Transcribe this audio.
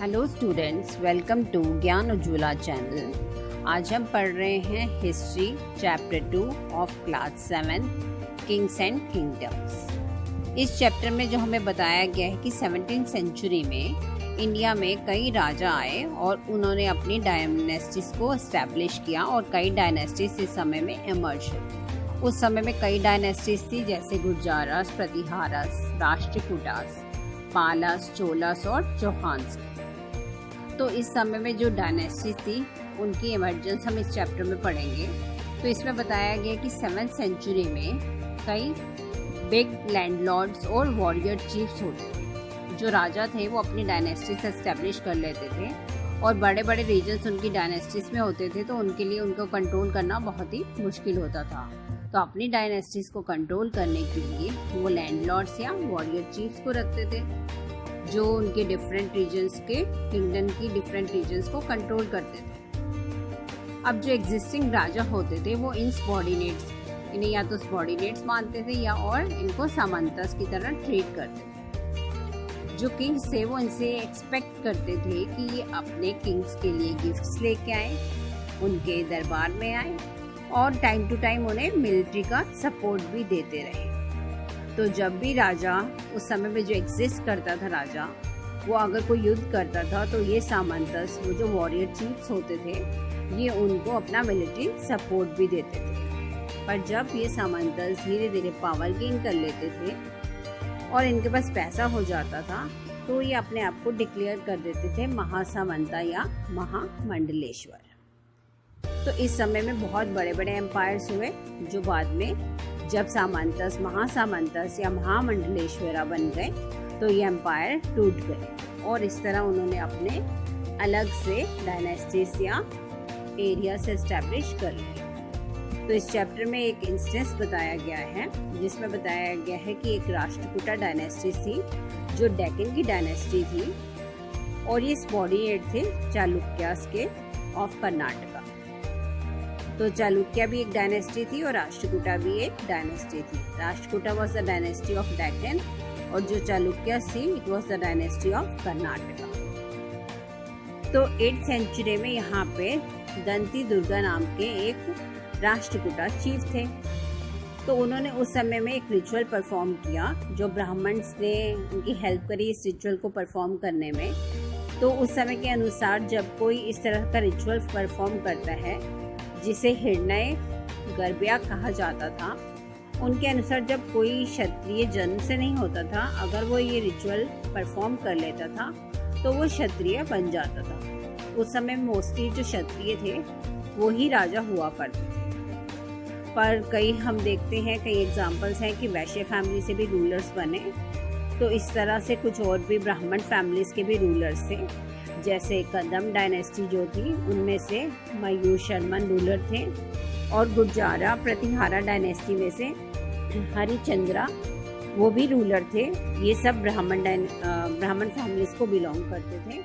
Hello students, welcome to ज्ञान Ujjwala channel. आज हम पढ़ रहे हैं history chapter 2 of class 7 Kings and kingdoms. इस चैप्टर में जो हमें बताया गया है कि 17th सेंचुरी में इंडिया में कई राजा आए और उन्होंने अपनी डायनेस्टीज को एस्टैब्लिश किया और कई डायनेस्टीज इस समय में इमर्ज हुई। उस समय में कई डायनेस्टीज थी जैसे गुर्जारास, प्रतिहारस, राष्ट्रकूटास, पालास, चोलास और चौहान्स। तो इस समय में जो डायनेस्टीज थी उनकी इमर्जेंस हम इस चैप्टर में पढ़ेंगे। तो इसमें बताया गया कि 7th सेंचुरी में कई बिग लैंडलॉर्ड्स और वॉरियर चीफ्स होते थे। जो राजा थे वो अपनी डायनेस्टी से एस्टेब्लिश कर लेते थे और बड़े बड़े रीजन्स उनकी डायनेस्टीज में होते थे, तो उनके लिए उनको कंट्रोल करना बहुत ही मुश्किल होता था। तो अपनी डायनेस्टीज को कंट्रोल करने के लिए वो लैंडलॉर्ड्स या वॉरियर चीफ्स को रखते थे जो उनके डिफरेंट रीजन्स के किंगडम की डिफरेंट रीजन्स को कंट्रोल करते थे। अब जो एग्जिस्टिंग राजा होते थे वो इन सबॉर्डिनेट्स, इन्हें या तो सबॉर्डिनेट्स मानते थे या और इनको सामंतस की तरह ट्रीट करते थे। जो किंग्स थे वो इनसे एक्सपेक्ट करते थे कि ये अपने किंग्स के लिए गिफ्ट्स लेके आए, उनके दरबार में आए और टाइम टू टाइम उन्हें मिलिट्री का सपोर्ट भी देते रहे। तो जब भी राजा, उस समय में जो एग्जिस्ट करता था राजा, वो अगर कोई युद्ध करता था तो ये सामंतस, वो जो वॉरियर चीफ्स होते थे, ये उनको अपना मिलिट्री सपोर्ट भी देते थे। पर जब ये सामंतस धीरे धीरे पावर गेन कर लेते थे और इनके पास पैसा हो जाता था तो ये अपने आप को डिक्लेयर कर देते थे महासामंता या महामंडलेश्वर। तो इस समय में बहुत बड़े बड़े एम्पायर्स हुए जो बाद में जब सामंतस महासामंतस या महामंडलेश्वरा बन गए तो ये एम्पायर टूट गए और इस तरह उन्होंने अपने अलग से डायनेस्टीज या एरिया से एस्टैब्लिश कर लिए। तो इस चैप्टर में एक इंस्टेंस बताया गया है जिसमें बताया गया है कि एक राष्ट्रकूटा डायनेस्टी थी जो डेक्कन की डायनेस्टी थी और ये सबॉर्डिनेट थे चालुक्यास के ऑफ कर्नाटका। तो चालुक्य भी एक डायनेस्टी थी और राष्ट्रकूटा भी एक डायनेस्टी थी। Rashtrakuta was the dynasty of Deccan और जो चालुक्य थी it was the dynasty of Karnataka. तो 8th सेंचुरी में यहाँ पे दंती दुर्गा नाम के एक राष्ट्रकूटा चीफ थे। तो उन्होंने उस समय में एक रिचुअल परफॉर्म किया जो ब्राह्मण्स ने उनकी हेल्प करी इस रिचुअल को परफॉर्म करने में। तो उस समय के अनुसार जब कोई इस तरह का रिचुअल परफॉर्म करता है जिसे हिरण्य गर्भया कहा जाता था, उनके अनुसार जब कोई क्षत्रिय जन्म से नहीं होता था, अगर वो ये रिचुअल परफॉर्म कर लेता था तो वो क्षत्रिय बन जाता था। उस समय मोस्टली जो क्षत्रिय थे वो ही राजा हुआ करते थे। पर कई हम देखते हैं, कई एग्जाम्पल्स हैं कि वैश्य फैमिली से भी रूलर्स बने। तो इस तरह से कुछ और भी ब्राह्मण फैमिलीज के भी रूलर्स थे, जैसे कदम डायनेस्टी जो थी उनमें से मयूर शर्मन रूलर थे और गुर्जारा प्रतिहारा डायनेस्टी में से हरिचंद्रा वो भी रूलर थे। ये सब ब्राह्मण फैमिलीज को बिलोंग करते थे।